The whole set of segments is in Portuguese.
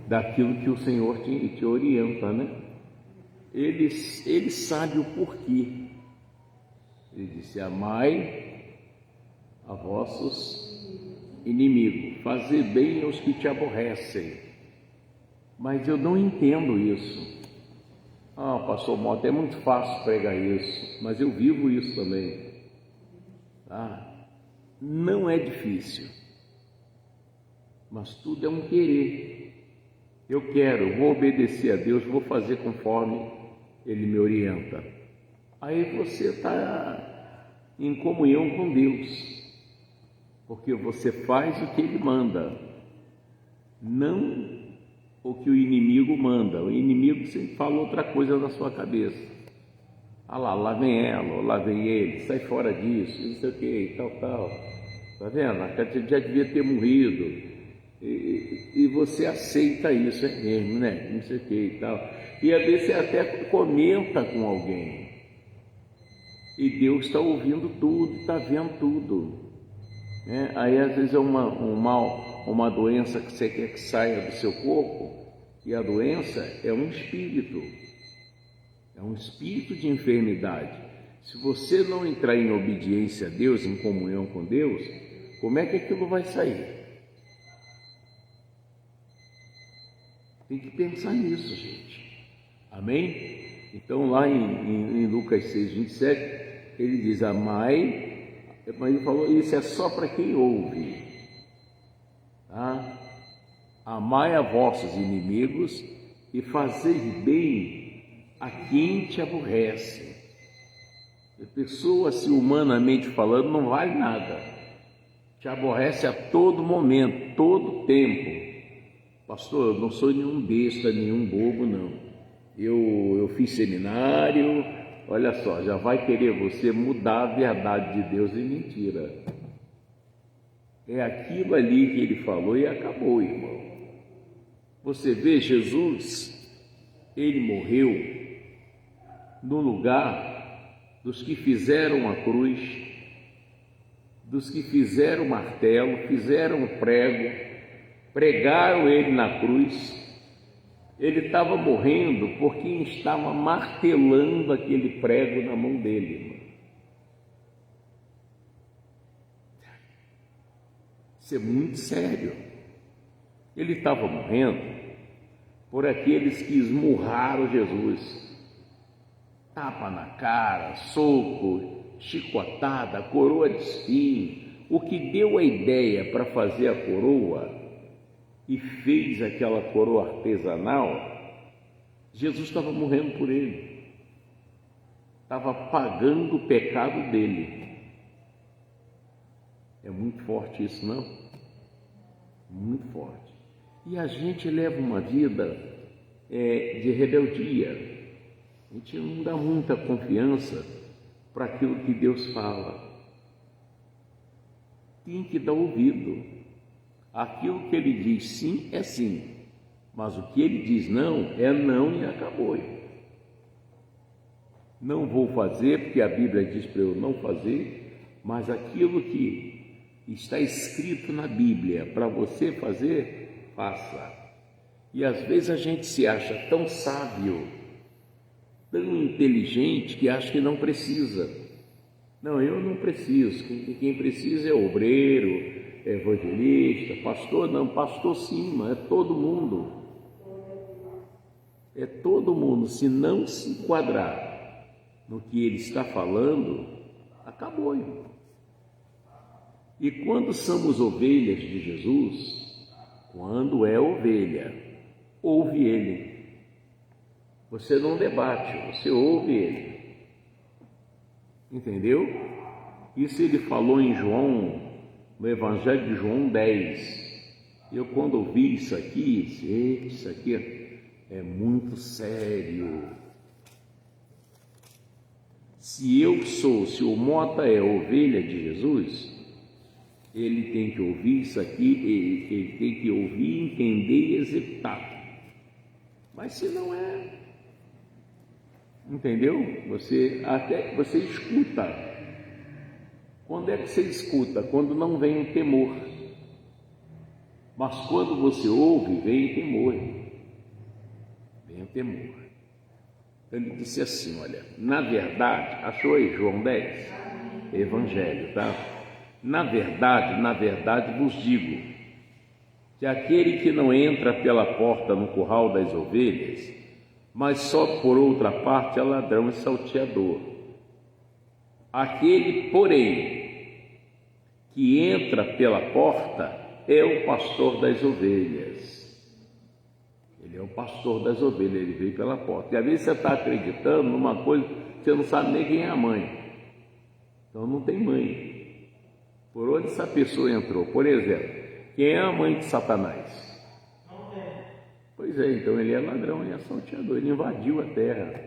daquilo que o Senhor te orienta, né? Ele sabe o porquê. Ele disse: amai a vossos inimigos, fazer bem aos que te aborrecem. Mas eu não entendo isso. Pastor Mota, é muito fácil pregar isso, mas eu vivo isso também. Não é difícil, mas tudo é um querer. Eu quero, vou obedecer a Deus, vou fazer conforme Ele me orienta. Aí você está em comunhão com Deus, porque você faz o que Ele manda, não o que o inimigo manda. O inimigo sempre fala outra coisa na sua cabeça. Lá vem ela, ou lá vem ele, sai fora disso, não sei o que, tal. Tá vendo? Já devia ter morrido. E você aceita isso, é mesmo, né? Não sei o que e tal. E às vezes você até comenta com alguém. E Deus está ouvindo tudo, está vendo tudo. Né? Aí às vezes é uma doença que você quer que saia do seu corpo, e a doença é um espírito de enfermidade. Se você não entrar em obediência a Deus, em comunhão com Deus, como é que aquilo vai sair? Tem que pensar nisso, gente. Amém? Então lá em Lucas 6:27, ele diz: amai, mas ele falou, isso é só para quem ouve. Amai a vossos inimigos e fazei bem a quem te aborrece. A pessoa, assim, humanamente falando, não vale nada. Te aborrece a todo momento, todo tempo. Pastor, eu não sou nenhum besta, nenhum bobo, não. Eu fiz seminário, olha só, já vai querer você mudar a verdade de Deus em mentira. É aquilo ali que ele falou e acabou, irmão. Você vê, Jesus, ele morreu no lugar dos que fizeram a cruz, dos que fizeram o martelo, fizeram o prego, pregaram ele na cruz. Ele estava morrendo por quem estava martelando aquele prego na mão dele, irmão. Isso é muito sério. Ele estava morrendo por aqueles que esmurraram Jesus. Tapa na cara, soco, chicotada, coroa de espinho. O que deu a ideia para fazer a coroa e fez aquela coroa artesanal, Jesus estava morrendo por ele. Estava pagando o pecado dele. É muito forte isso, não? Muito forte. E a gente leva uma vida de rebeldia. A gente não dá muita confiança para aquilo que Deus fala. Tem que dar ouvido. Aquilo que Ele diz sim é sim, mas o que Ele diz não é não e acabou. Não vou fazer porque a Bíblia diz para eu não fazer, mas aquilo que está escrito na Bíblia para você fazer, faça. E às vezes a gente se acha tão sábio, tão inteligente, que acha que não precisa. Não, eu não preciso. Quem precisa é obreiro, é evangelista, pastor. Não, pastor sim, mas é todo mundo. É todo mundo. Se não se enquadrar no que ele está falando, acabou, irmão. E quando somos ovelhas de Jesus, quando é ovelha, ouve Ele. Você não debate, você ouve Ele. Entendeu? Isso Ele falou em João, no Evangelho de João 10. Eu, quando ouvi isso aqui, disse: isso aqui é muito sério. Se o Mota é ovelha de Jesus, ele tem que ouvir isso aqui, ele tem que ouvir, entender e executar. Mas se não é, entendeu? Você escuta. Quando é que você escuta? Quando não vem o temor. Mas quando você ouve, vem o temor. Vem o temor. Então ele disse assim, olha, na verdade, achou aí João 10? Evangelho, tá? Na verdade vos digo, que aquele que não entra pela porta no curral das ovelhas, mas só por outra parte é ladrão e salteador. Aquele, porém, que entra pela porta é o pastor das ovelhas. Ele é o pastor das ovelhas, ele veio pela porta. E às vezes você está acreditando numa coisa que você não sabe nem quem é a mãe. Então não tem mãe. Por onde essa pessoa entrou? Por exemplo, quem é a mãe de Satanás? Pois é, então ele é ladrão e é salteador, ele invadiu a terra.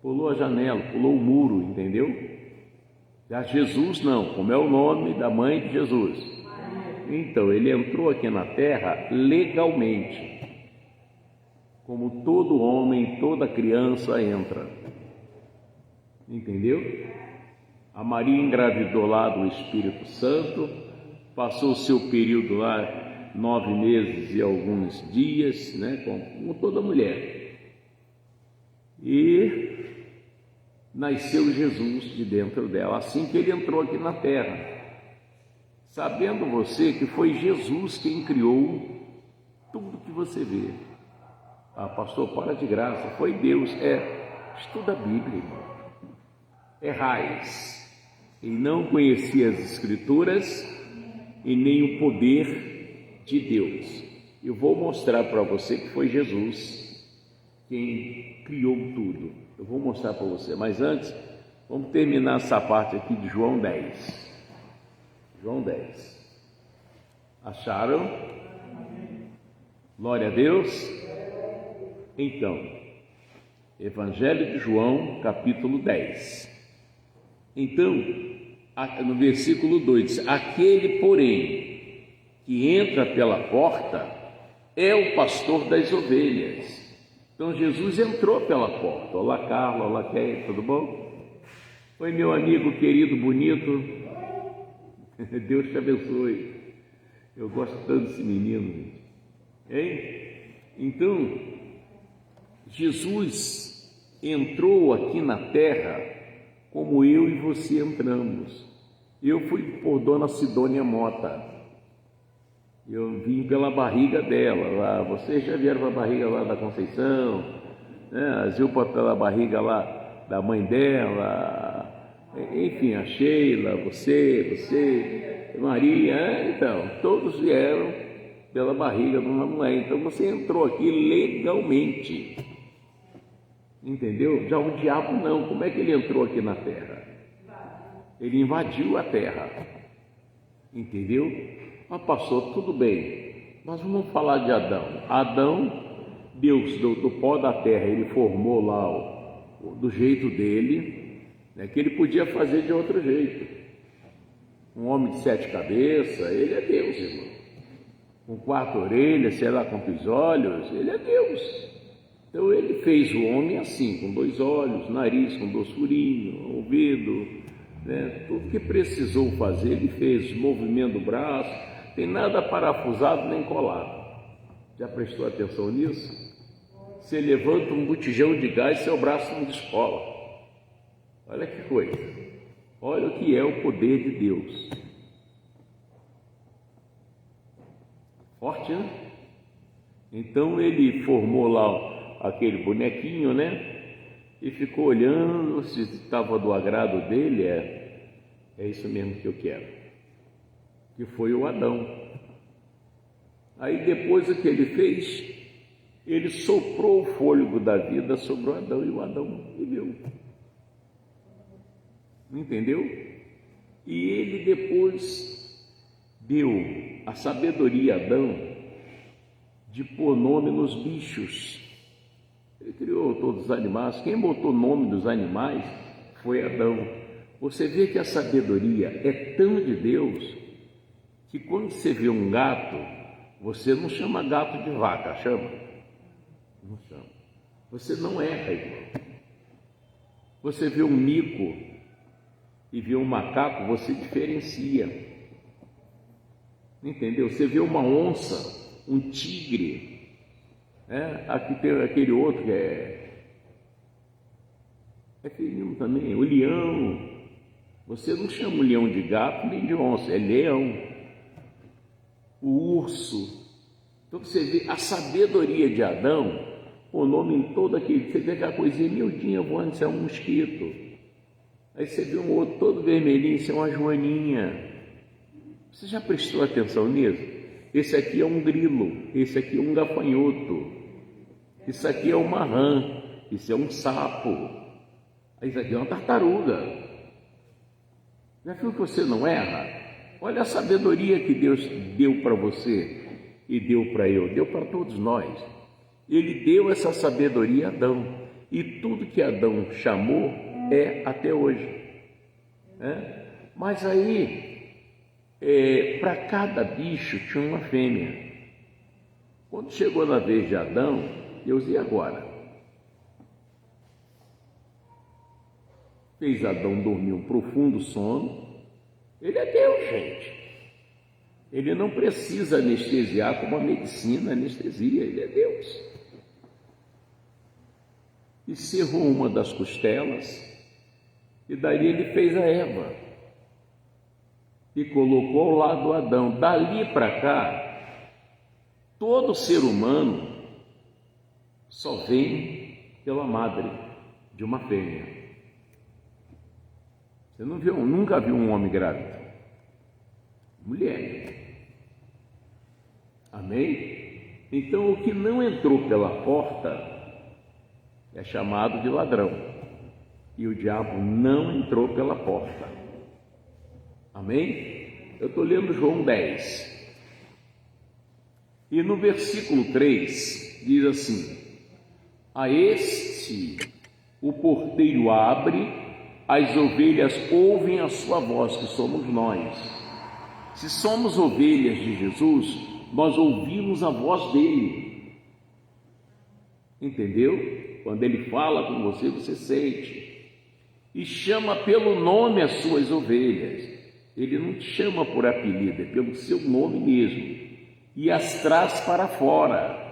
Pulou a janela, pulou o muro, entendeu? Já Jesus não, como é o nome da mãe de Jesus. Então, ele entrou aqui na terra legalmente, como todo homem, toda criança entra. Entendeu? A Maria engravidou lá do Espírito Santo, passou o seu período lá, 9 meses e alguns dias, né, como toda mulher. E nasceu Jesus de dentro dela, assim que ele entrou aqui na terra. Sabendo você que foi Jesus quem criou tudo que você vê. Ah, pastor, para de graça, foi Deus. Estuda a Bíblia, irmão. Errais, e não conhecia as Escrituras e nem o poder de Deus. Eu vou mostrar para você que foi Jesus quem criou tudo. Eu vou mostrar para você, mas antes, vamos terminar essa parte aqui de João 10. João 10. Acharam? Glória a Deus. Então, Evangelho de João, capítulo 10. Então, no versículo 2 diz: aquele, porém, que entra pela porta é o pastor das ovelhas. Então Jesus entrou pela porta. Olá, Carla, olá, Kéia, tudo bom? Oi, meu amigo querido, bonito. Deus te abençoe. Eu gosto tanto desse menino, hein? Então, Jesus entrou aqui na terra como eu e você entramos. Eu fui por Dona Sidônia Mota. Eu vim pela barriga dela lá. Vocês já vieram pela barriga lá da Conceição, né? A Zilpa pela barriga lá da mãe dela. Enfim, a Sheila, você, Maria, então, todos vieram pela barriga de uma mulher. Então você entrou aqui legalmente, entendeu? Já o diabo não. Como é que ele entrou aqui na terra? Ele invadiu a terra, entendeu? Mas pastor, tudo bem, mas vamos falar de Adão. Adão, Deus do pó da terra, ele formou lá do jeito dele, né, que ele podia fazer de outro jeito. Um homem de 7 cabeças, ele é Deus, irmão. Com 4 orelhas, sei lá quantos olhos, ele é Deus. Então ele fez o homem assim, com 2 olhos, nariz com 2 furinhos, ouvido, né, tudo que precisou fazer ele fez, movimento do braço, tem nada parafusado nem colado. Já prestou atenção nisso? Você levanta um botijão de gás, seu braço não descola. Olha que coisa, olha o que é o poder de Deus. Forte, né? Então ele formou lá aquele bonequinho, né? E ficou olhando se estava do agrado dele. É isso mesmo que eu quero. Que foi o Adão. Aí depois o que ele fez? Ele soprou o fôlego da vida sobre o Adão e o Adão viveu. Entendeu? E ele depois deu a sabedoria a Adão de pôr nome nos bichos. Ele criou todos os animais. Quem botou nome dos animais foi Adão. Você vê que a sabedoria é tão de Deus que quando você vê um gato, você não chama gato de vaca, chama? Não chama. Você não erra, irmão. Você vê um mico e vê um macaco, você diferencia. entendeu? Você vê uma onça, um tigre, aqui tem aquele outro que é feminino também, o leão. Você não chama o leão de gato nem de onça, é leão. O urso. Então você vê a sabedoria de Adão, o nome em todo aquele, você vê aquela coisinha miudinha voando, isso é um mosquito. Aí você vê um outro todo vermelhinho, isso é uma joaninha. Você já prestou atenção nisso? Esse aqui é um grilo, esse aqui é um gafanhoto, isso aqui é uma rã, isso é um sapo, isso aqui é uma tartaruga. Já viu que você não erra? Olha a sabedoria que Deus deu para você e deu para eu, deu para todos nós. Ele deu essa sabedoria a Adão, e tudo que Adão chamou é até hoje. Mas aí, para cada bicho tinha uma fêmea. Quando chegou na vez de Adão, Deus, e agora? Fez Adão dormir um profundo sono. Ele é Deus, gente. Ele não precisa anestesiar como a medicina anestesia, ele é Deus. E cerrou uma das costelas, e daí ele fez a Eva, e colocou ao lado do Adão. Dali para cá, todo ser humano só vem pela madre de uma fêmea. Você nunca viu um homem grávido? Mulher. Amém? Então, o que não entrou pela porta é chamado de ladrão. E o diabo não entrou pela porta. Amém? Eu estou lendo João 10. E no versículo 3 diz assim: a este o porteiro abre, as ovelhas ouvem a sua voz, que somos nós. Se somos ovelhas de Jesus, nós ouvimos a voz dele. Entendeu? Quando ele fala com você, você sente. E chama pelo nome as suas ovelhas. Ele não te chama por apelido, é pelo seu nome mesmo. E as traz para fora.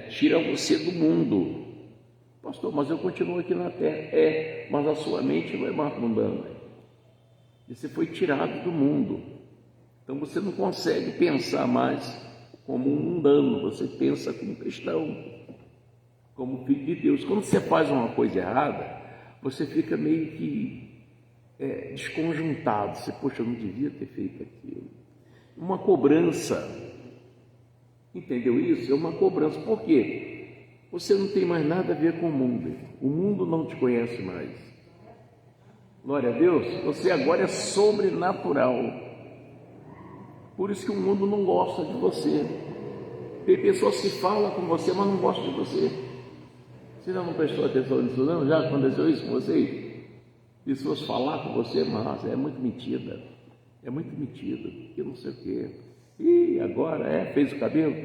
Tira você do mundo. Pastor, mas eu continuo aqui na terra. Mas a sua mente não é mais mundana. Você foi tirado do mundo. Então você não consegue pensar mais como um mundano, você pensa como cristão, como filho de Deus. Quando você faz uma coisa errada, você fica meio que desconjuntado. Você, poxa, eu não devia ter feito aquilo. Uma cobrança. Entendeu isso? É uma cobrança. Por quê? Você não tem mais nada a ver com o mundo. O mundo não te conhece mais. Glória a Deus. Você agora é sobrenatural. Por isso que o mundo não gosta de você. Tem pessoas que falam com você, mas não gostam de você. Você já não prestou atenção nisso, não? Já aconteceu isso com vocês? Pessoas falar com você, mas é muito metida. É muito metida. Eu não sei o quê. E agora fez o cabelo?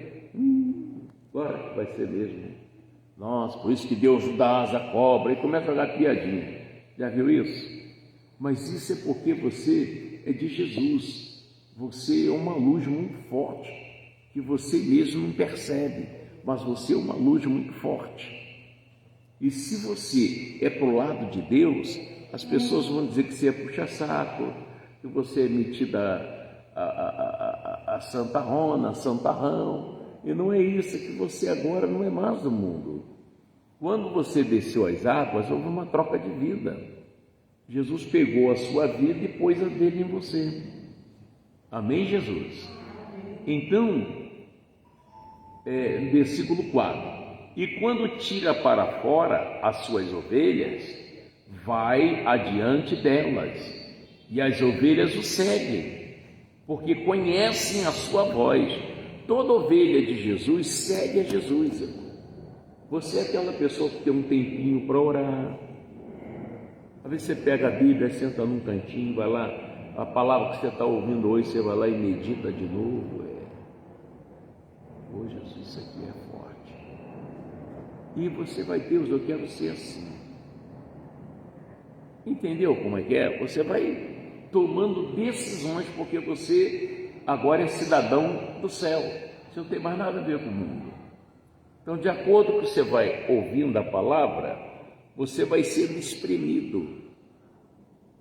Agora vai ser mesmo. Nossa, por isso que Deus dá asa à cobra. E começa a jogar piadinha. Já viu isso? Mas isso é porque você é de Jesus. Você é uma luz muito forte, que você mesmo não percebe, mas você é uma luz muito forte. E se você é para o lado de Deus, as pessoas vão dizer que você é puxa-saco, que você é metida a santarrona, santarrão. E não é isso, que você agora não é mais do mundo. Quando você desceu as águas, houve uma troca de vida. Jesus pegou a sua vida e pôs a dele em você. Amém, Jesus? Então, versículo 4. E quando tira para fora as suas ovelhas, vai adiante delas, e as ovelhas o seguem, porque conhecem a sua voz. Toda ovelha de Jesus segue a Jesus. Você é aquela pessoa que tem um tempinho para orar. Às vezes você pega a Bíblia, senta num cantinho, vai lá, a palavra que você está ouvindo hoje, você vai lá e medita de novo. Oh, Jesus, isso aqui é forte. E você vai, Deus, eu quero ser assim. Entendeu como é que é? Você vai tomando decisões, porque você agora é cidadão do céu. Você não tem mais nada a ver com o mundo. Então, de acordo com o que você vai ouvindo a palavra, você vai sendo espremido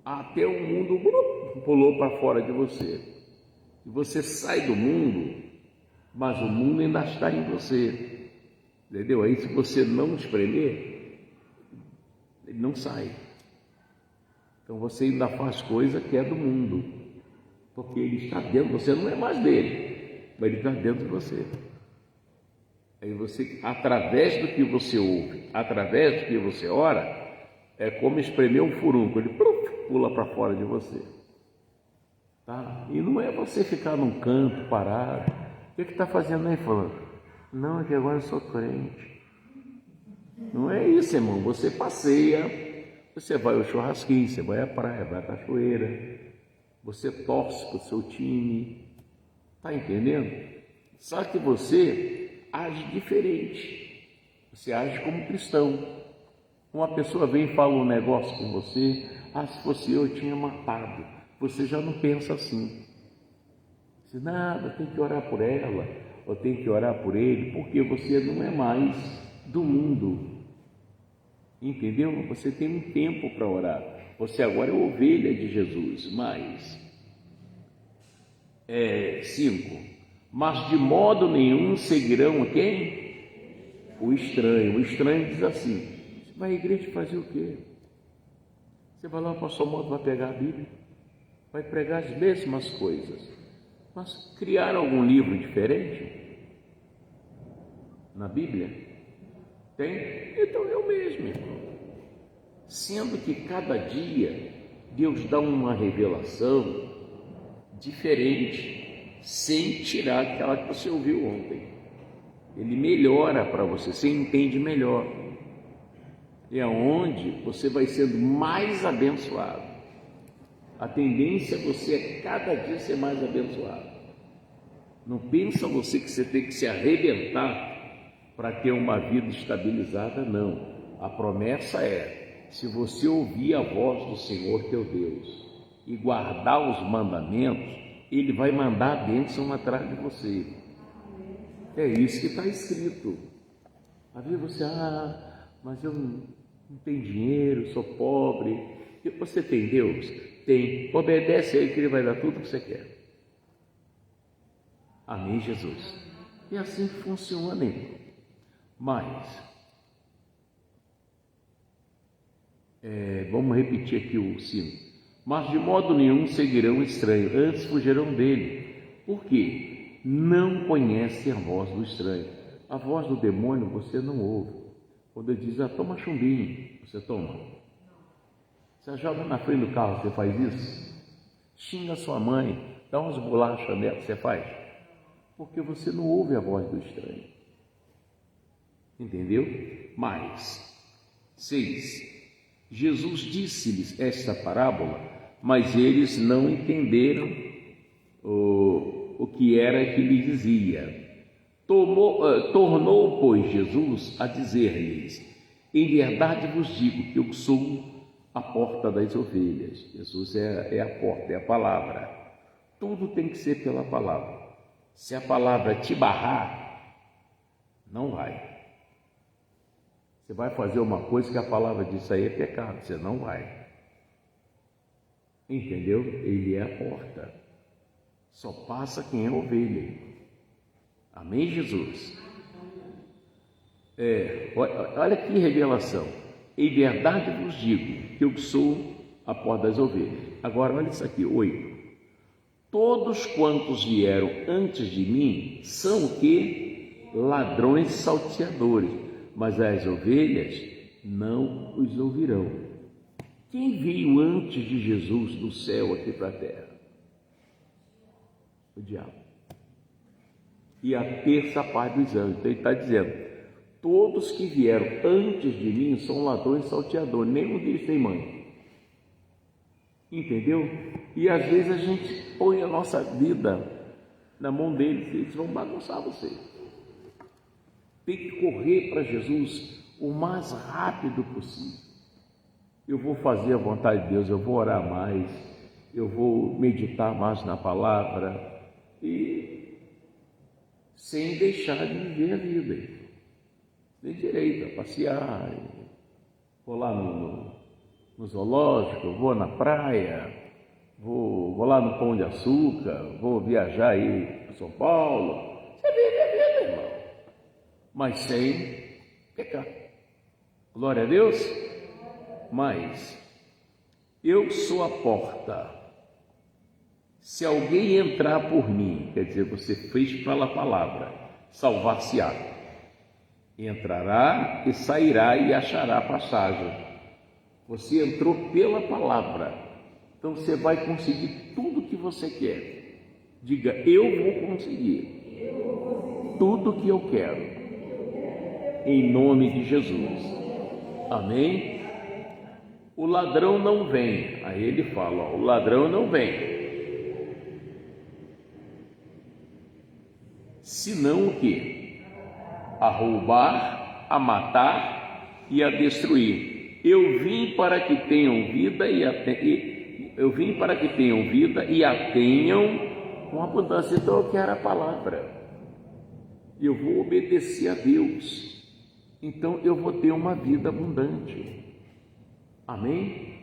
até o mundo pulou para fora de você. E você sai do mundo, mas o mundo ainda está em você. Entendeu? Aí, se você não espremer, ele não sai. Então, você ainda faz coisa que é do mundo, porque ele está dentro, você não é mais dele, mas ele está dentro de você. Aí você, através do que você ouve, através do que você ora, é como espremer um furúnculo, ele pula para fora de você. Tá? E não é você ficar num canto parado. O que está fazendo aí, falando? Não, é que agora eu sou crente. Não é isso, irmão. Você passeia, você vai ao churrasquinho, você vai à praia, vai à cachoeira, você torce para o seu time. Está entendendo? Só que você age diferente. Você age como cristão. Uma pessoa vem e fala um negócio com você, se fosse eu tinha matado. Você já não pensa assim. Você, nada, tem que orar por ela, ou tem que orar por ele, porque você não é mais do mundo. Entendeu? Você tem um tempo para orar. Você agora é ovelha de Jesus. Mas 5. Mas de modo nenhum seguirão quem? O estranho. O estranho diz assim: você vai à igreja fazer o quê? Você vai lá, o pastor Moto vai pegar a Bíblia, vai pregar as mesmas coisas, mas criar algum livro diferente na Bíblia? Tem? Então é o mesmo, irmão. Sendo que cada dia Deus dá uma revelação diferente, sem tirar aquela que você ouviu ontem. Ele melhora para você, você entende melhor. É onde você vai sendo mais abençoado. A tendência é você cada dia ser mais abençoado. Não pensa você que você tem que se arrebentar para ter uma vida estabilizada, não. A promessa é: se você ouvir a voz do Senhor teu Deus e guardar os mandamentos, Ele vai mandar a bênção atrás de você. É isso que está escrito. Às vezes você, mas eu não tenho dinheiro, sou pobre. E você tem Deus? Tem. Obedece a Ele que Ele vai dar tudo o que você quer. Amém, Jesus? E assim que funciona, hein? Mas, vamos repetir aqui o 5. Mas de modo nenhum seguirão o estranho, antes fugirão dele. Por quê? Não conhecem a voz do estranho. A voz do demônio você não ouve. Quando ele diz, toma chumbinho, você toma. Você joga na frente do carro, você faz isso? Xinga sua mãe, dá umas bolachas nela, você faz? Porque você não ouve a voz do estranho. Entendeu? Mas, 6. Jesus disse-lhes esta parábola, mas eles não entenderam o que era que lhe dizia. Tornou, pois, Jesus a dizer-lhes: em verdade vos digo que eu sou a porta das ovelhas. Jesus é a porta, é a palavra. Tudo tem que ser pela palavra. Se a palavra te barrar, não vai. Você vai fazer uma coisa que a palavra diz aí é pecado, você não vai. Entendeu? Ele é a porta. Só passa quem é ovelha. Amém, Jesus? Olha que revelação. Em verdade vos digo que eu sou a porta das ovelhas. Agora olha isso aqui, 8. Todos quantos vieram antes de mim são o quê? Ladrões salteadores, mas as ovelhas não os ouvirão. Quem veio antes de Jesus do céu aqui para a terra? O diabo. E a terça parte dos anjos. Então ele está dizendo: todos que vieram antes de mim são ladrões salteadores, nenhum deles tem mãe. Entendeu? E às vezes a gente põe a nossa vida na mão deles e eles vão bagunçar você. Tem que correr para Jesus o mais rápido possível. Eu vou fazer a vontade de Deus, eu vou orar mais, eu vou meditar mais na palavra, e sem deixar de viver a vida. Tem direito a passear, vou lá no zoológico, vou na praia, vou lá no Pão de Açúcar, vou viajar aí para São Paulo. Você vive a vida, irmão, mas sem pecar. Glória a Deus. Mas eu sou a porta. Se alguém entrar por mim, quer dizer, você fez pela palavra, salvar-se-á. Entrará e sairá e achará passagem. Você entrou pela palavra, então você vai conseguir tudo que você quer. Diga, eu vou conseguir tudo que eu quero, em nome de Jesus. Amém? O ladrão não vem. Aí ele fala, o ladrão não vem. Senão o quê? A roubar, a matar e a destruir. Eu vim para que tenham vida e a tenham com abundância. Então eu quero a palavra. Eu vou obedecer a Deus. Então eu vou ter uma vida abundante. Amém?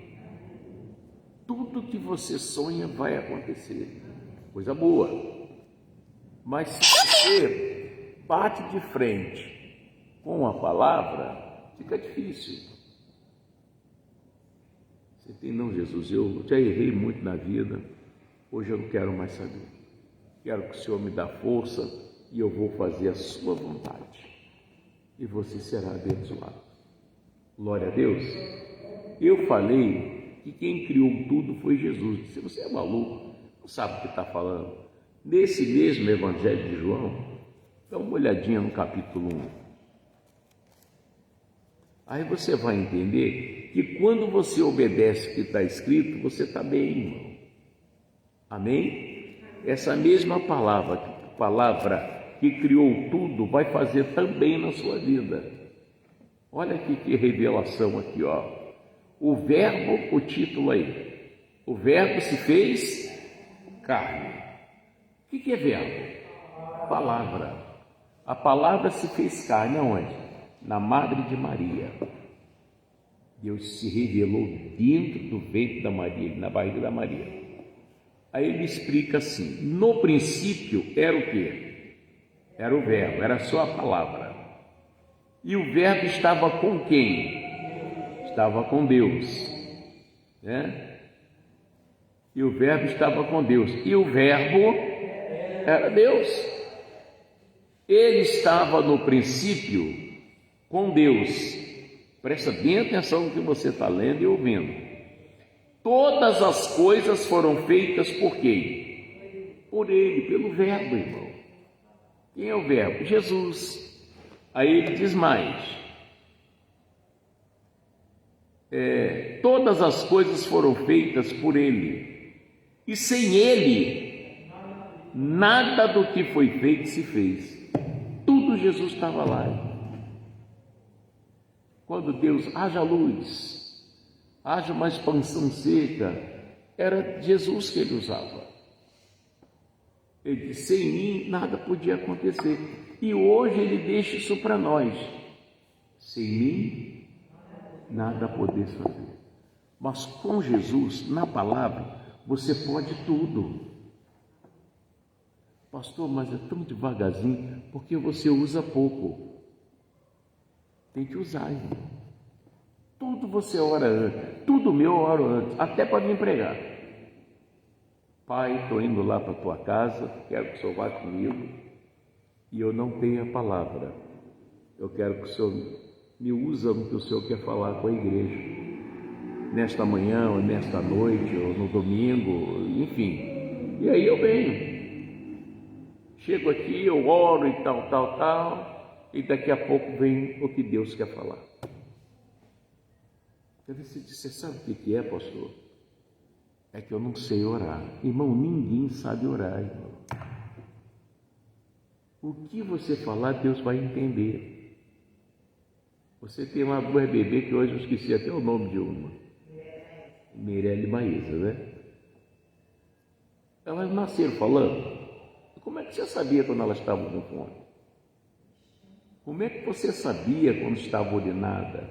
Tudo que você sonha vai acontecer. Coisa boa. Mas se você bate de frente com a palavra, fica difícil. Você tem, não, Jesus, eu já errei muito na vida, hoje eu não quero mais saber. Quero que o Senhor me dê força e eu vou fazer a sua vontade. E você será abençoado. Glória a Deus. Eu falei que quem criou tudo foi Jesus. Se você é maluco, não sabe o que está falando. Nesse mesmo Evangelho de João, dá uma olhadinha no capítulo 1. Aí você vai entender que quando você obedece o que está escrito, você está bem, irmão. Amém? Essa mesma palavra que criou tudo, vai fazer também na sua vida. Olha aqui que revelação aqui, ó. O verbo, o título aí. O verbo se fez carne. O que é verbo? Palavra. A palavra se fez carne aonde? Na Madre de Maria. Deus se revelou dentro do ventre da Maria, na barriga da Maria. Aí ele explica assim: no princípio era o quê? Era o verbo, era só a palavra. E o verbo estava com quem? Estava com Deus, né? E o verbo estava com Deus. E o verbo era Deus. Ele estava no princípio com Deus. Presta bem atenção no que você está lendo e ouvindo. Todas as coisas foram feitas por quem? Por Ele, pelo verbo, irmão. Quem é o verbo? Jesus. Aí ele diz mais. Todas as coisas foram feitas por Ele. E sem Ele, nada do que foi feito se fez. Tudo Jesus estava lá. Quando Deus, haja luz, haja uma expansão seca, era Jesus que ele usava. Ele disse, sem mim nada podia acontecer. E hoje ele deixa isso para nós. Sem mim nada poder fazer. Mas com Jesus, na palavra, você pode tudo. Pastor, mas é tão devagarzinho, porque você usa pouco. Tem que usar, irmão. Tudo você ora antes, tudo meu eu oro antes, até para me pregar. Pai, estou indo lá para a tua casa, quero que o Senhor vá comigo, e eu não tenho a palavra. Eu quero que o Senhor me use no que o Senhor quer falar com a igreja, nesta manhã, ou nesta noite, ou no domingo, enfim. E aí eu venho. Chego aqui, eu oro e tal, e daqui a pouco vem o que Deus quer falar. Você sabe o que é, pastor? É que eu não sei orar. Irmão, ninguém sabe orar, irmão. O que você falar, Deus vai entender. Você tem uma duas bebê que hoje eu esqueci até o nome de uma. Mirelle e Maísa, né? Elas nasceram falando? Como é que você sabia quando elas estavam com fome? Como é que você sabia quando estava urinada,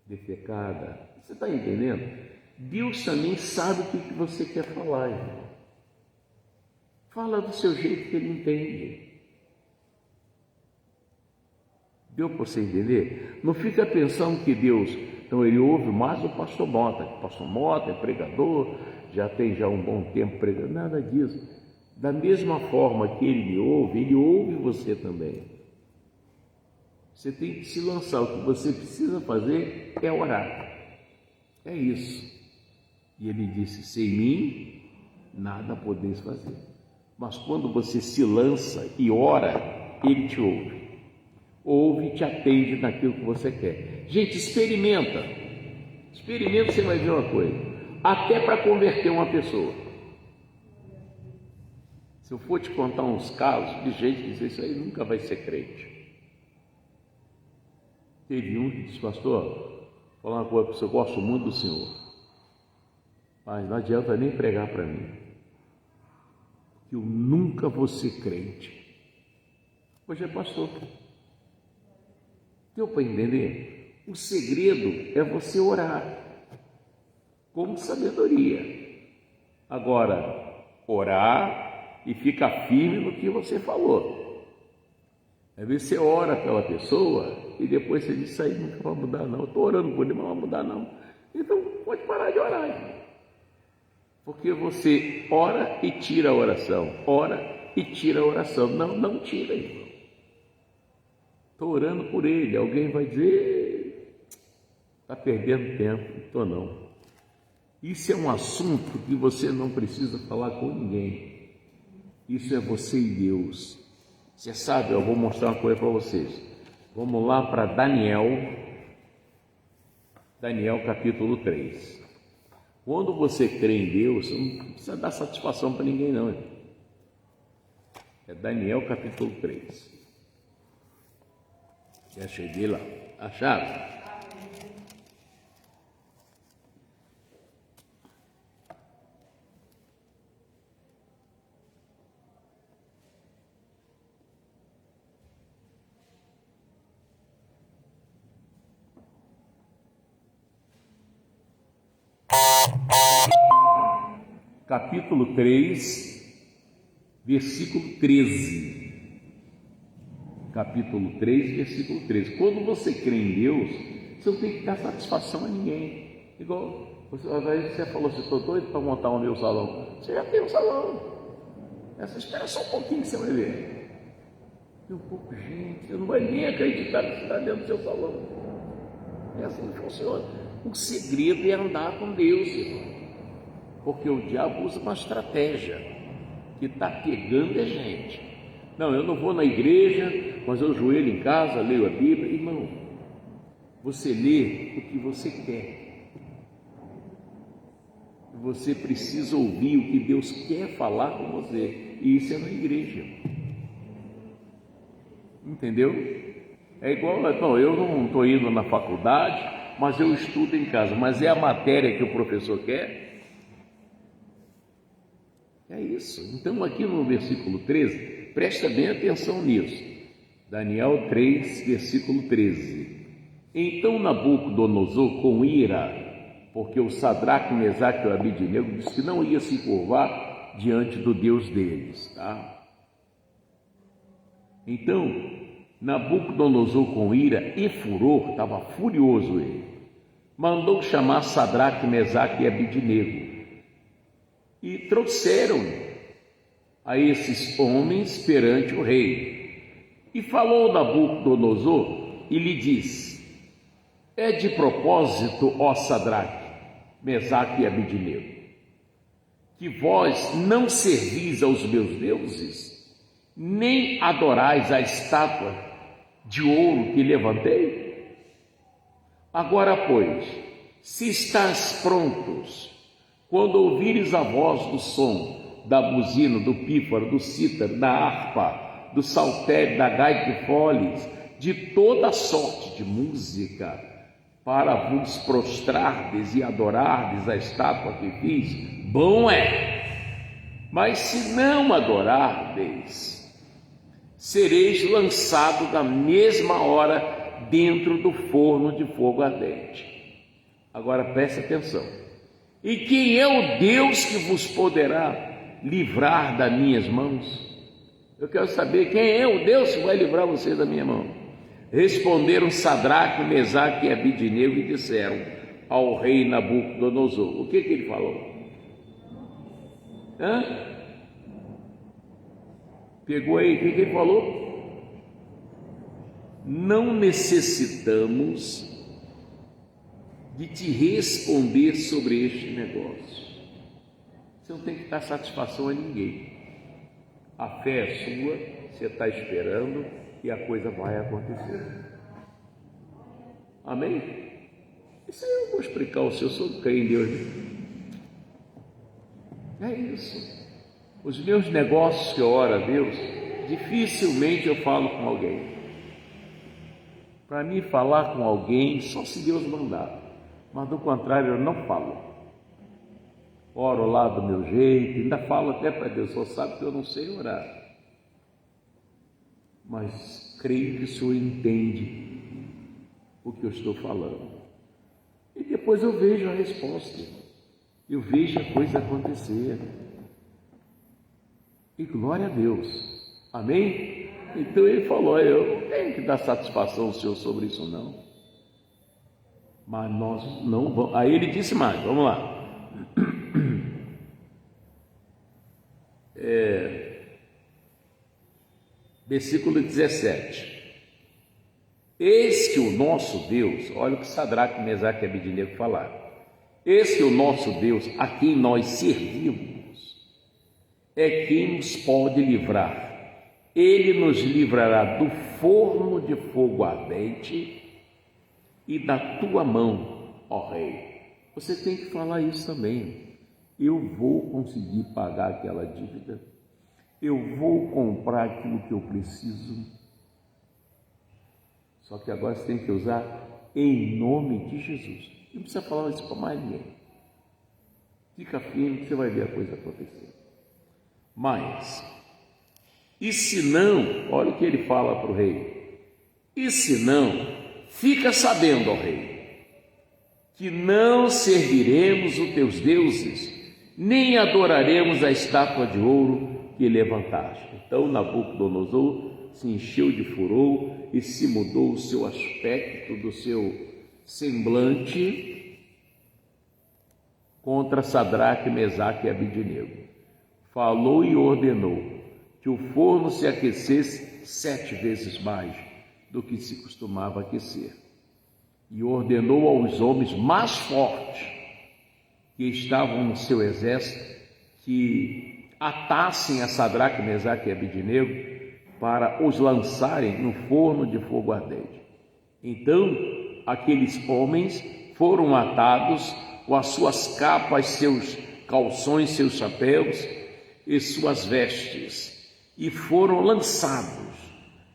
defecada? Você está entendendo? Deus também sabe o que você quer falar, irmão. Fala do seu jeito que Ele entende. Deu para você entender? Não fica pensando que Deus... Então Ele ouve mais o pastor Mota. O pastor Mota é pregador, já tem um bom tempo pregando. Nada disso. Da mesma forma que Ele ouve você também. Você tem que se lançar. O que você precisa fazer é orar. É isso. E Ele disse, sem mim, nada podeis fazer. Mas quando você se lança e ora, Ele te ouve. Ouve e te atende naquilo que você quer. Gente, experimenta, você vai ver uma coisa, até para converter uma pessoa. Se eu for te contar uns casos de gente que diz, isso aí nunca vai ser crente. Teve um que disse, pastor, vou falar uma coisa para você, eu gosto muito do senhor, mas não adianta nem pregar para mim, que eu nunca vou ser crente. Hoje é pastor. Deu para entender? O segredo é você orar com sabedoria. Agora, orar e ficar firme no que você falou. Às vezes você ora pela pessoa e depois você diz, isso aí nunca vai mudar não. Eu estou orando por ele, mas não vai mudar não. Então pode parar de orar, irmão. Porque você ora e tira a oração. Ora e tira a oração. Não tira, irmão. Estou orando por ele. Alguém vai dizer, está perdendo tempo. Estou não. Isso é um assunto que você não precisa falar com ninguém. Isso é você e Deus. Você sabe, eu vou mostrar uma coisa para vocês. Vamos lá para Daniel capítulo 3. Quando você crê em Deus, você não precisa dar satisfação para ninguém não. É Daniel capítulo 3. Já cheguei lá. Acharam? Capítulo 3, versículo 13. Capítulo 3, versículo 13. Quando você crê em Deus, você não tem que dar satisfação a ninguém. Igual você falou assim, estou doido para montar o meu salão. Você já tem um salão. Espera só um pouquinho que você vai ver. Tem um pouco, gente, você não vai nem acreditar que você está dentro do seu salão. É assim que funciona. O segredo é andar com Deus, irmão. Porque o diabo usa uma estratégia que está pegando a gente. Não, eu não vou na igreja, mas eu ajoelho em casa, leio a Bíblia. Irmão, você lê o que você quer. Você precisa ouvir o que Deus quer falar com você. E isso é na igreja. Entendeu? É igual, não, eu não estou indo na faculdade, mas eu estudo em casa. Mas é a matéria que o professor quer? É isso. Então aqui no versículo 13, presta bem atenção nisso. Daniel 3, versículo 13. Então Nabucodonosor, com ira, porque o Sadraque, Mesaque e o Abednego disse que não ia se curvar diante do Deus deles, tá? Então Nabucodonosor, com ira e furor, estava furioso ele, mandou chamar Sadraque, Mesaque e Abednego. E trouxeram a esses homens perante o rei. E falou Nabucodonosor e lhe disse: é de propósito, ó Sadraque, Mesaque e Abednego, que vós não servis aos meus deuses, nem adorais a estátua de ouro que levantei? Agora, pois, se estáis prontos, quando ouvires a voz do som, da buzina, do pífaro, do cítaro, da harpa, do saltério, da gaita de foles, de toda sorte de música, para vos prostrardes e adorardes a estátua que fiz, bom é. Mas se não adorardes, sereis lançado da mesma hora dentro do forno de fogo ardente. Agora preste atenção. E quem é o Deus que vos poderá livrar das minhas mãos? Eu quero saber quem é o Deus que vai livrar você da minha mão. Responderam Sadraque, Mesaque e Abidinego e disseram ao rei Nabucodonosor. O que ele falou? Pegou aí, o que ele falou? Não necessitamos de te responder sobre este negócio. Você não tem que dar satisfação a ninguém. A fé é sua, você está esperando e a coisa vai acontecer. Amém? Isso eu vou explicar ao senhor, eu creio em Deus. É isso. Os meus negócios que eu oro a Deus, dificilmente eu falo com alguém. Para mim falar com alguém, só se Deus mandar. Mas do contrário, eu não falo. Oro lá do meu jeito, ainda falo até para Deus, só sabe que eu não sei orar. Mas creio que o Senhor entende o que eu estou falando. E depois eu vejo a resposta, eu vejo a coisa acontecer. E glória a Deus. Amém? Então ele falou, eu não tenho que dar satisfação ao Senhor sobre isso não. Mas nós não vamos. Aí ele disse mais, vamos lá. Versículo 17. Eis que o nosso Deus, olha o que Sadraque, Mesaque e Abidinego falaram. Eis que o nosso Deus, a quem nós servimos, é quem nos pode livrar. Ele nos livrará do forno de fogo ardente e da tua mão, ó rei. Você tem que falar isso também. Eu vou conseguir pagar aquela dívida. Eu vou comprar aquilo que eu preciso. Só que agora você tem que usar em nome de Jesus. Não precisa falar isso para mais ninguém. Fica firme que você vai ver a coisa acontecer. Mas, e se não, olha o que ele fala para o rei. E se não, fica sabendo, ó rei, que não serviremos os teus deuses, nem adoraremos a estátua de ouro que levantaste. Então Nabucodonosor se encheu de furor e se mudou o seu aspecto, do seu semblante contra Sadraque, Mesaque e Abidinego. Falou e ordenou que o forno se aquecesse 7 vezes mais do que se costumava aquecer. E ordenou aos homens mais fortes que estavam no seu exército que atassem a Sadraque, Mesaque e Abidinego para os lançarem no forno de fogo ardente. Então aqueles homens foram atados com as suas capas, seus calções, seus chapéus e suas vestes, e foram lançados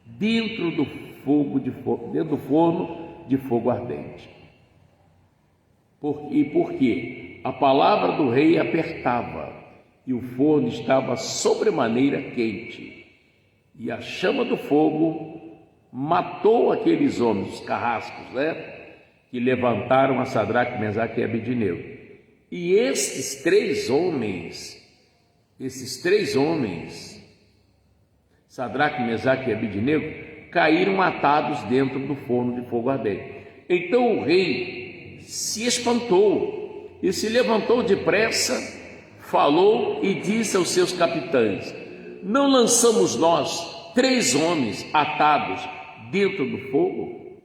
dentro do forno de fogo ardente. Porque a palavra do rei apertava e o forno estava sobremaneira quente, e a chama do fogo matou aqueles homens, os carrascos, que levantaram a Sadraque, Mesaque e Abidinego. E esses três homens, Sadraque, Mesaque e Abidinego, caíram atados dentro do forno de fogo ardente. Então o rei se espantou e se levantou depressa, falou e disse aos seus capitães: não lançamos nós 3 homens atados dentro do fogo?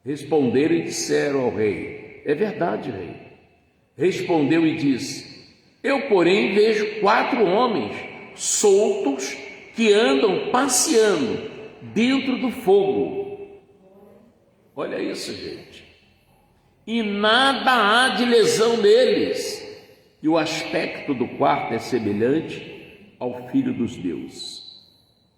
Responderam e disseram ao rei: é verdade, rei. Respondeu e disse: eu, porém, vejo 4 homens soltos que andam passeando dentro do fogo. Olha isso, gente. E nada há de lesão neles. E o aspecto do quarto é semelhante ao filho dos deuses.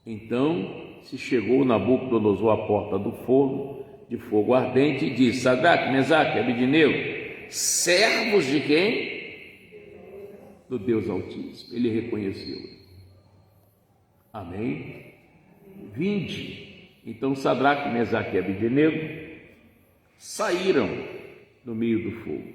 Então se chegou Nabucodonosor à porta do forno de fogo ardente e disse: Sadraque, Mesaque e Abidinego, servos de quem? do Deus Altíssimo. Ele reconheceu. Amém? Vinde. Então Sadraque, Mesaque e Abednego saíram do meio do fogo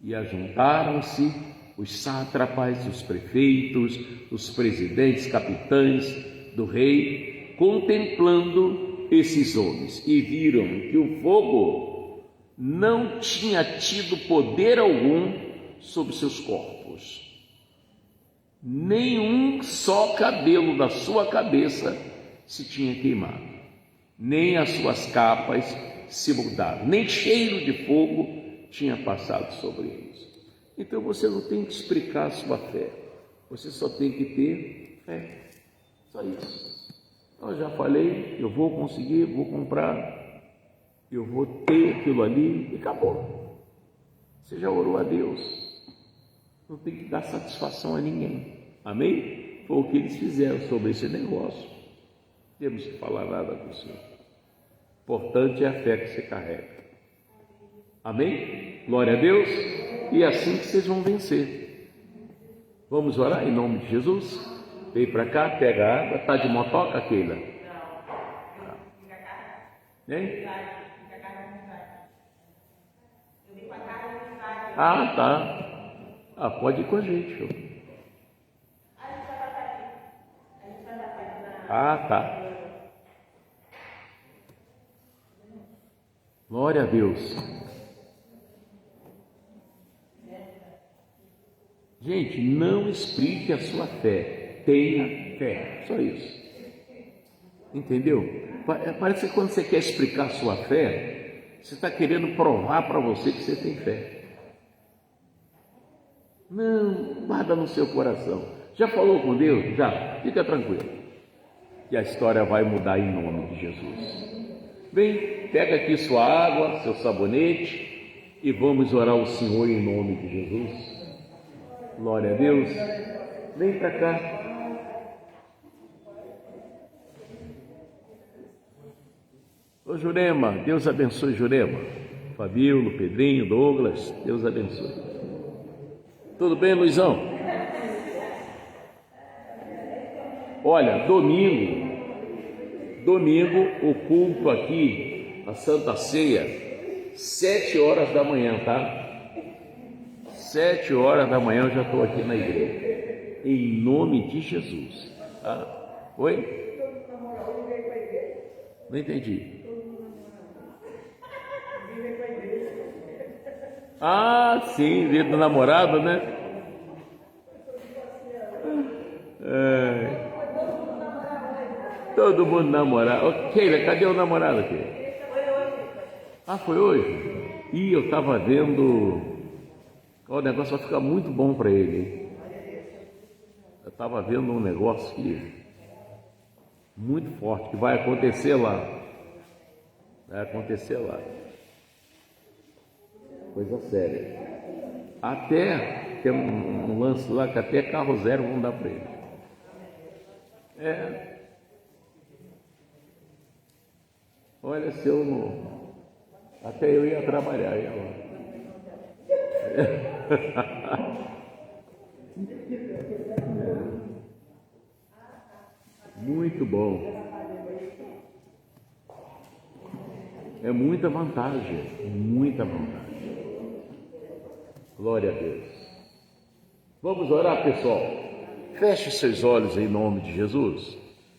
e ajuntaram-se os sátrapas, os prefeitos, os presidentes, capitães do rei, contemplando esses homens, e viram que o fogo não tinha tido poder algum sobre seus corpos. Nenhum só cabelo da sua cabeça se tinha queimado, nem as suas capas se mudaram, nem cheiro de fogo tinha passado sobre eles. Então você não tem que explicar a sua fé, você só tem que ter fé, só isso. Eu já falei, eu vou conseguir, vou comprar, eu vou ter aquilo ali e acabou. Você já orou a Deus, não tem que dar satisfação a ninguém. Amém? Foi o que eles fizeram sobre esse negócio. Não temos que falar nada com o Senhor. Importante é a fé que você carrega. Amém? Glória a Deus. E é assim que vocês vão vencer. Vamos orar em nome de Jesus? Vem para cá, pega a água. Está de motoca, Keila? Hein? Ah, tá. Ah, pode ir com a gente, filho. Ah, tá. Glória a Deus. Gente, não explique a sua fé. Tenha fé. Só isso. Entendeu? Parece que quando você quer explicar a sua fé, você está querendo provar para você que você tem fé. Não, guarda no seu coração. Já falou com Deus? Já. Fica tranquilo. E a história vai mudar em nome de Jesus. Vem, pega aqui sua água, seu sabonete e vamos orar ao Senhor em nome de Jesus. Glória a Deus. Vem para cá. Ô Jurema, Deus abençoe Jurema. Fabíola, Pedrinho, Douglas, Deus abençoe. Tudo bem, Luizão? Olha, domingo, o culto aqui, a Santa Ceia, 7 horas da manhã, tá? 7 horas da manhã eu já estou aqui na igreja, em nome de Jesus, tá? Oi? Não entendi. Ah, sim, dia do namorado, né? Todo mundo namorar. Oh, Keila, cadê o namorado aqui? Ah, foi hoje? Ih, eu estava vendo. O negócio vai ficar muito bom para ele, hein? Eu estava vendo um negócio muito forte, que vai acontecer lá. Vai acontecer lá. Coisa séria. Até tem um lance lá que até carro zero vão dar para ele. Olha, se eu não. Até eu ia trabalhar, ia lá. Muito bom. É muita vantagem, muita vantagem. Glória a Deus. Vamos orar, pessoal. Feche seus olhos em nome de Jesus.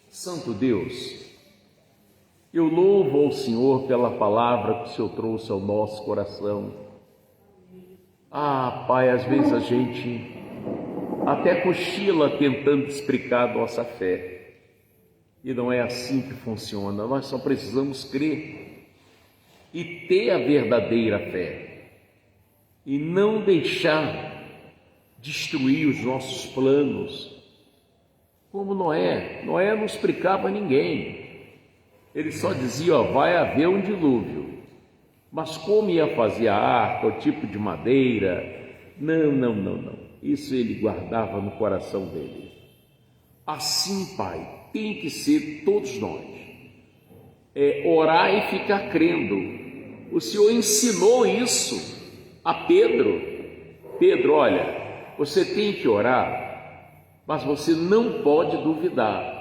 Santo Deus, eu louvo ao Senhor pela palavra que o Senhor trouxe ao nosso coração. Ah, Pai, às vezes a gente até cochila tentando explicar a nossa fé. E não é assim que funciona. Nós só precisamos crer e ter a verdadeira fé. E não deixar destruir os nossos planos. Como Noé não explicava a ninguém. Ele só dizia, vai haver um dilúvio. Mas como ia fazer a arca, o tipo de madeira? Não. Isso ele guardava no coração dele. Assim, Pai, tem que ser todos nós. Orar e ficar crendo. O Senhor ensinou isso a Pedro. Pedro, olha, você tem que orar, mas você não pode duvidar.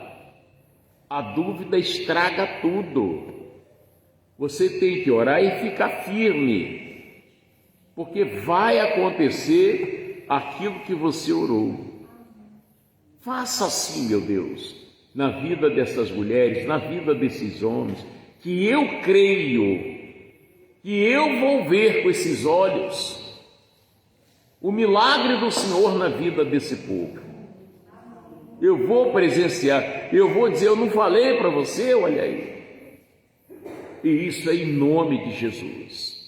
A dúvida estraga tudo. Você tem que orar e ficar firme, porque vai acontecer aquilo que você orou. Faça assim, meu Deus, na vida dessas mulheres, na vida desses homens, que eu creio, que eu vou ver com esses olhos o milagre do Senhor na vida desse povo. Eu vou presenciar, eu vou dizer, eu não falei para você, olha aí. E isso é em nome de Jesus.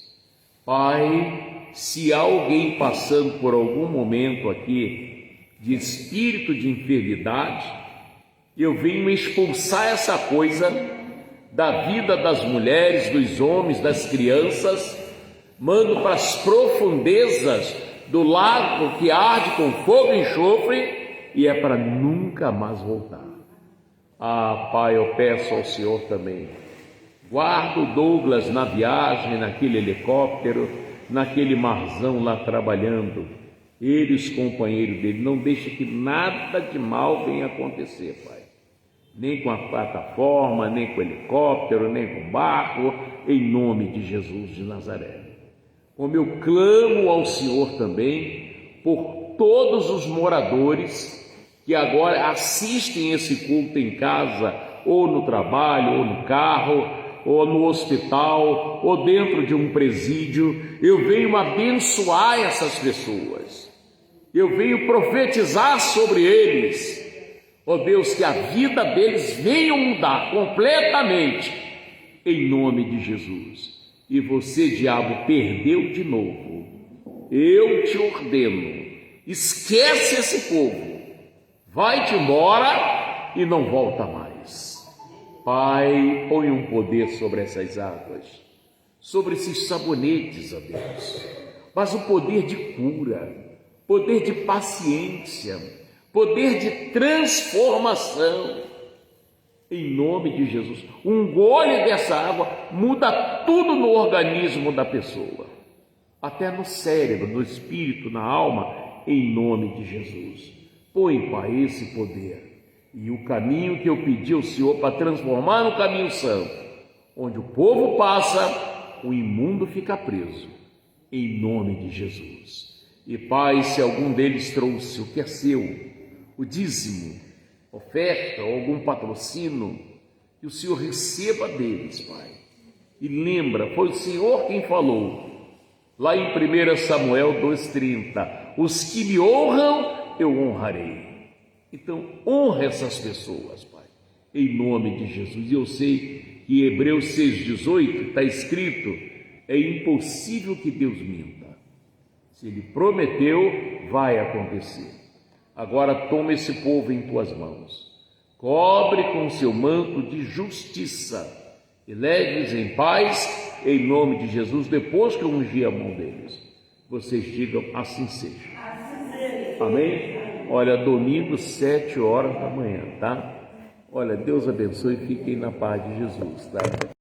Pai, se há alguém passando por algum momento aqui de espírito de enfermidade, eu venho expulsar essa coisa da vida das mulheres, dos homens, das crianças, mando para as profundezas do lago que arde com fogo e enxofre, e é para nunca mais voltar. Ah, Pai, eu peço ao Senhor também, guarda o Douglas na viagem, naquele helicóptero, naquele marzão lá trabalhando, ele e os companheiros dele, não deixe que nada de mal venha acontecer, Pai. Nem com a plataforma, nem com o helicóptero, nem com o barco, em nome de Jesus de Nazaré. Como eu clamo ao Senhor também por todos os moradores que agora assistem esse culto em casa, ou no trabalho, ou no carro, ou no hospital, ou dentro de um presídio, eu venho abençoar essas pessoas, eu venho profetizar sobre eles, ó Deus, que a vida deles venha mudar completamente, em nome de Jesus. E você, diabo, perdeu de novo. Eu te ordeno, esquece esse povo, vai-te embora e não volta mais. Pai, põe um poder sobre essas águas, sobre esses sabonetes, ó Deus, mas o poder de cura, poder de paciência, poder de transformação, em nome de Jesus. Um gole dessa água muda tudo no organismo da pessoa, até no cérebro, no espírito, na alma, em nome de Jesus. Põe, Pai, esse poder e o caminho que eu pedi ao Senhor para transformar no caminho santo, onde o povo passa, o imundo fica preso, em nome de Jesus. E Pai, se algum deles trouxe o que é seu, o dízimo, oferta ou algum patrocínio, que o Senhor receba deles, Pai. E lembra, foi o Senhor quem falou, lá em 1 Samuel 2,30, os que me honram, eu honrarei. Então, honra essas pessoas, Pai, em nome de Jesus. E eu sei que em Hebreus 6,18 está escrito, é impossível que Deus minta. Se Ele prometeu, vai acontecer. Agora toma esse povo em tuas mãos, cobre com seu manto de justiça e leve-os em paz, em nome de Jesus. Depois que eu ungir a mão deles, vocês digam, assim seja. Amém? Olha, domingo 7 horas da manhã, tá? Olha, Deus abençoe e fiquem na paz de Jesus, tá?